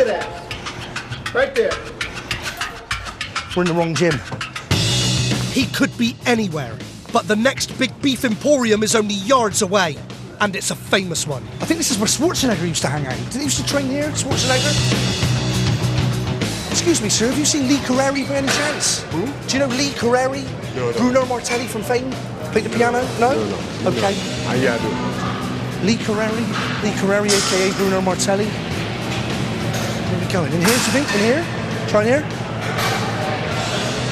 at that. Right there. We're in the wrong gym. He could be anywhere, but the next big beef emporium is only yards away, and it's a famous one. I think this is where Schwarzenegger used to hang out. Did he used to train here, Schwarzenegger? Excuse me, sir, have you seen Lee Curreri by any chance? Who? Do you know Lee Curreri? No. Bruno Martelli from Fame? Play the piano? No? No. Okay. Yeah, I do. Lee Curreri, a.k.a. Bruno Martelli. Where are we going? In here, do you think? In here? Try in here?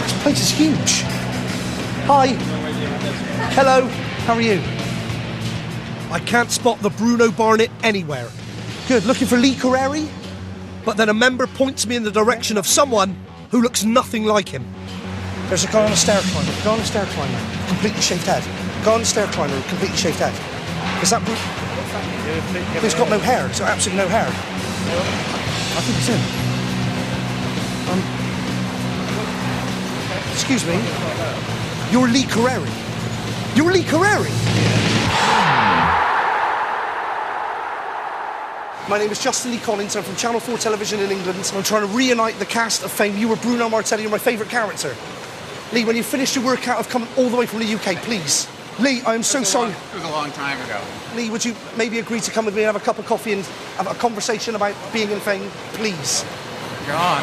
This place is huge. Hi. Hello. How are you? I can't spot the Bruno Barnett anywhere. Good. Looking for Lee Curreri? But then a member points me in the direction of someone who looks nothing like him. There's a guy on a stair climber. Go on a stair climber. Completely shaved head. Go on a stair climber. Completely shaved head. Is that... He's got no hair. He's got absolutely no hair. I think it's him. Excuse me. You're Lee Curreri. You're Lee Curreri? My name is Justin Lee Collins. I'm from Channel 4 Television in England. I'm trying to reunite the cast of Fame. You were Bruno Martelli. You're my favourite character. Lee, when you finish your workout, I've come all the way from the UK, please. Lee, I am so sorry. It was a long time ago. Lee, would you maybe agree to come with me and have a cup of coffee and have a conversation about being in Fame, please? God,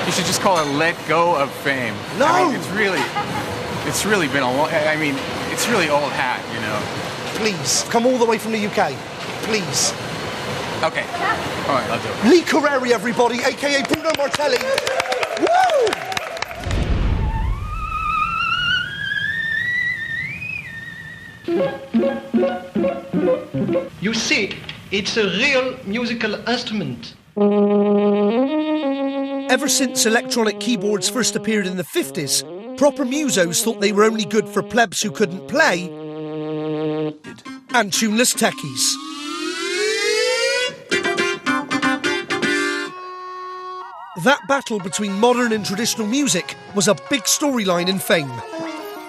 you should just call it Let Go of Fame. No! I mean, it's really been a long, I mean, it's really old hat, you know. Please, come all the way from the UK, please. Okay, all right, I'll do it. Lee Curreri, everybody, a.k.a. Bruno Martelli. Woo! You see, it's a real musical instrument. Ever since electronic keyboards first appeared in the 50s, proper musos thought they were only good for plebs who couldn't play and tuneless techies. That battle between modern and traditional music was a big storyline in Fame.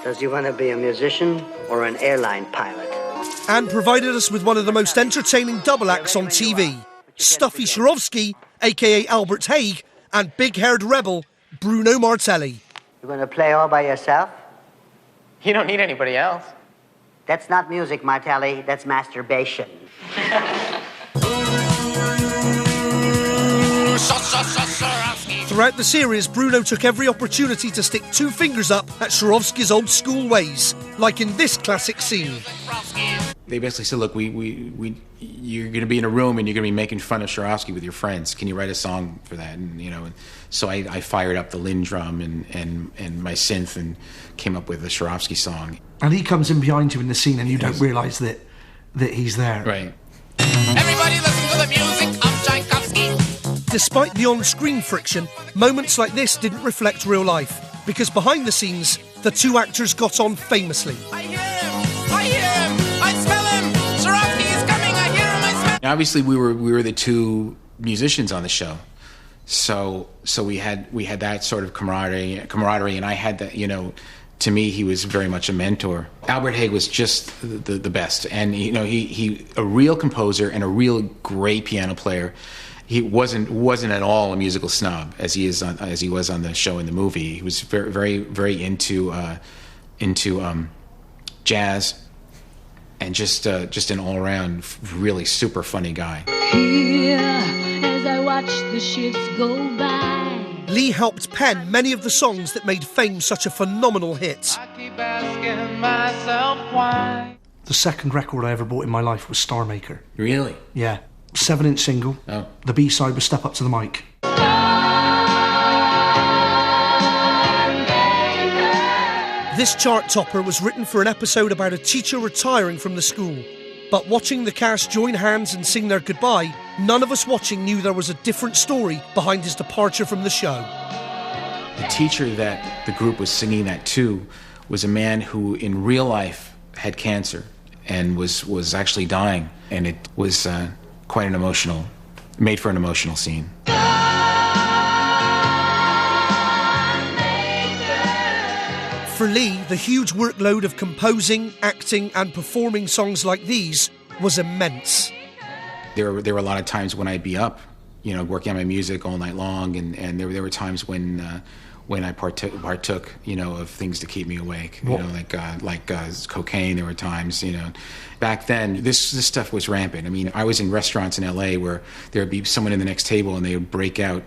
Does he want to be a musician or an airline pilot? And provided us with one of the most entertaining double acts on TV. Stuffy Swarovski, a.k.a. Albert Haig, and big-haired rebel Bruno Martelli. You going to play all by yourself? You don't need anybody else. That's not music, Martelli. That's masturbation. Throughout the series, Bruno took every opportunity to stick two fingers up at Swarovski's old school ways, like in this classic scene. They basically said, look, you're going to be in a room and you're going to be making fun of Swarovski with your friends. Can you write a song for that? And, you know, so I fired up the Lynn drum and my synth and came up with a Swarovski song. And he comes in behind you in the scene and you don't realise that he's there. Right. Everybody listen to the music of Tchaikovsky. Despite the on-screen friction, moments like this didn't reflect real life, because behind the scenes, the two actors got on famously. I hear him, I smell him, Swarovski is coming, I hear him, I smell him. Obviously, we were the two musicians on the show, so we had that sort of camaraderie, and I had that, you know. To me, he was very much a mentor. Albert Haig was just the best, and you know, he a real composer and a real great piano player. He wasn't at all a musical snob as he was on the show and the movie. He was very into jazz, and just an all around really super funny guy. Here, as I watch the ships go by. Lee helped pen many of the songs that made Fame such a phenomenal hit. I keep asking myself why. The second record I ever bought in my life was Star Maker. Really? Yeah. 7-inch single. Oh. The B-side was Step Up to the Mic. This chart topper was written for an episode about a teacher retiring from the school. But watching the cast join hands and sing their goodbye, none of us watching knew there was a different story behind his departure from the show. The teacher that the group was singing that to was a man who in real life had cancer and was actually dying, and it was quite an emotional, made for an emotional scene. For Lee, the huge workload of composing, acting and performing songs like these was immense. There were a lot of times when I'd be up working on my music all night long, and there were times when I partook, of things to keep me awake, like cocaine. There were times, back then this stuff was rampant. I mean, I was in restaurants in LA where there would be someone in the next table and they would break out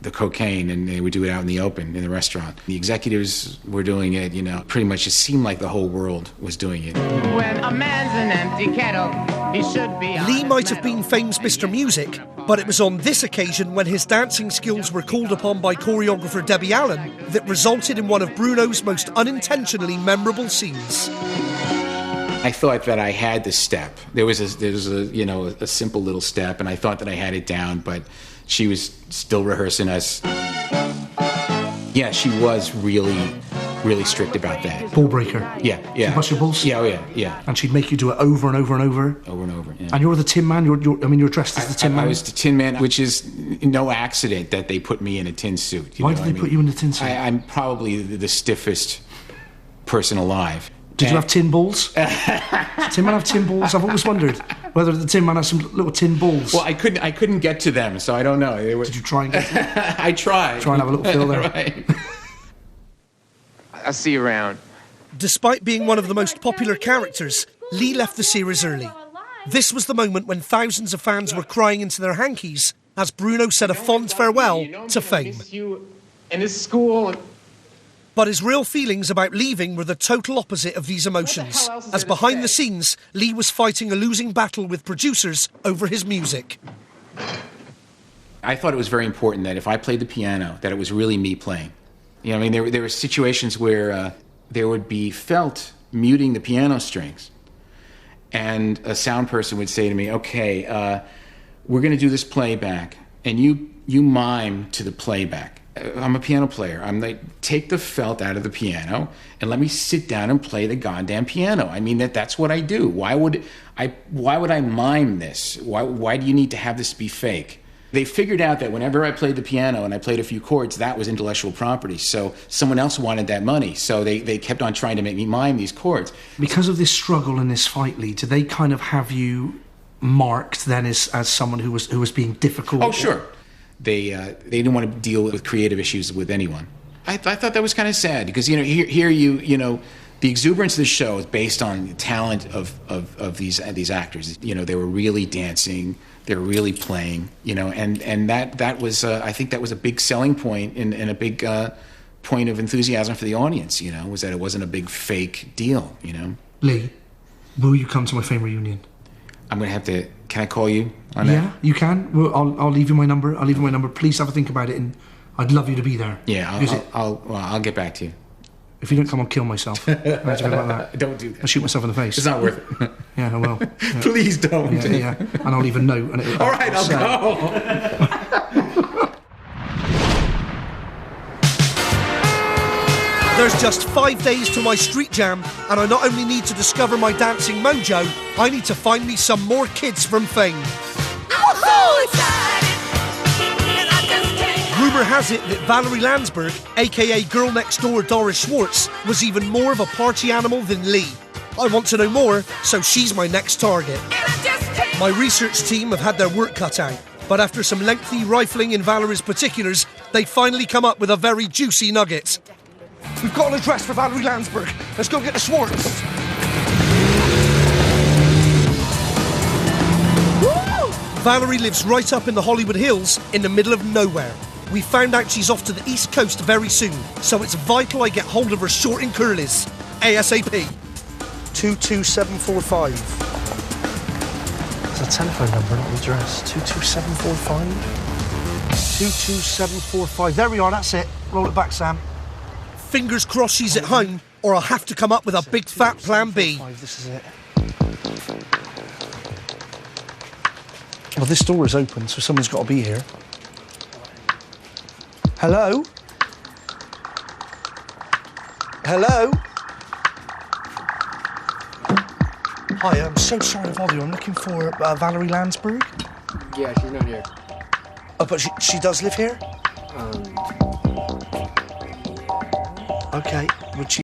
the cocaine and they would do it out in the open in the restaurant. The executives were doing it, pretty much it seemed like the whole world was doing it. When a man's an empty kettle, he should be. Lee might have been fame's Mr. Music, but it was on this occasion when his dancing skills were called upon by choreographer Debbie Allen that resulted in one of Bruno's most unintentionally memorable scenes. I thought that I had the step. There was a simple little step, and I thought that I had it down, but she was still rehearsing us. Yeah, she was really strict about that. Ball breaker. Yeah. She'd bust your balls? Yeah. And she'd make you do it over and over and over? Over and over, yeah. And you're the Tin Man? You're dressed as the Tin Man? I was the Tin Man, which is no accident that they put me in a tin suit. Why did they put you in a tin suit? I'm probably the stiffest person alive. Did you have tin balls? Did Tin Man have tin balls? I've always wondered whether the Tin Man had some little tin balls. Well, I couldn't get to them, so I don't know. Did you try and get to them? I tried. Try and have a little feel there. Right. I'll see you around. Despite being one of the most popular characters, Lee left the series early. This was the moment when thousands of fans were crying into their hankies as Bruno said a fond farewell to fame. In this school. But his real feelings about leaving were the total opposite of these emotions, as behind the scenes, Lee was fighting a losing battle with producers over his music. I thought it was very important that if I played the piano, that it was really me playing. There were situations where there would be felt muting the piano strings, and a sound person would say to me, okay, we're going to do this playback, and you mime to the playback. I'm a piano player. I'm like, take the felt out of the piano and let me sit down and play the goddamn piano. I mean, that's what I do. Why would I mime this? Why do you need to have this be fake? They figured out that whenever I played the piano and I played a few chords, that was intellectual property. So someone else wanted that money. So they kept on trying to make me mime these chords. Because of this struggle and this fight, Lee, do they kind of have you marked then as someone who was being difficult? Oh, sure. They didn't want to deal with creative issues with anyone. I thought that was kind of sad because here the exuberance of the show is based on the talent of these actors. They were really dancing, they were really playing. And that was I think that was a big selling point and a big point of enthusiasm for the audience. Was that it wasn't a big fake deal. Lee, will you come to my fame reunion? I'm gonna have to. Can I call you on that? Yeah, you can. Well, I'll leave you my number. Please have a think about it, and I'd love you to be there. Yeah, I'll get back to you. If you don't come, I'll kill myself. About that. Don't do that. I'll shoot myself in the face. It's not worth it. Yeah, I will. Yeah. Please don't. Yeah. And I'll leave a note. And all right, I'll go. There's just 5 days to my street jam, and I not only need to discover my dancing mojo, I need to find me some more kids from fame. Rumour has it that Valerie Landsburg, aka Girl Next Door Doris Schwartz, was even more of a party animal than Lee. I want to know more, so she's my next target. My research team have had their work cut out, but after some lengthy rifling in Valerie's particulars, they finally come up with a very juicy nugget. We've got an address for Valerie Landsburg. Let's go get the Schwartz. Woo! Valerie lives right up in the Hollywood Hills in the middle of nowhere. We found out she's off to the East Coast very soon, so it's vital I get hold of her short and curlies. ASAP. 22745. It's a telephone number, not the address. 22745. 22745. There we are, that's it. Roll it back, Sam. Fingers crossed she's at home, or I'll have to come up with a big fat plan B. This is it. Well, this door is open, so someone's got to be here. Hello? Hello? Hi, I'm so sorry to bother you. I'm looking for Valerie Landsburg. Yeah, she's not here. Oh, but she does live here? Okay. Would she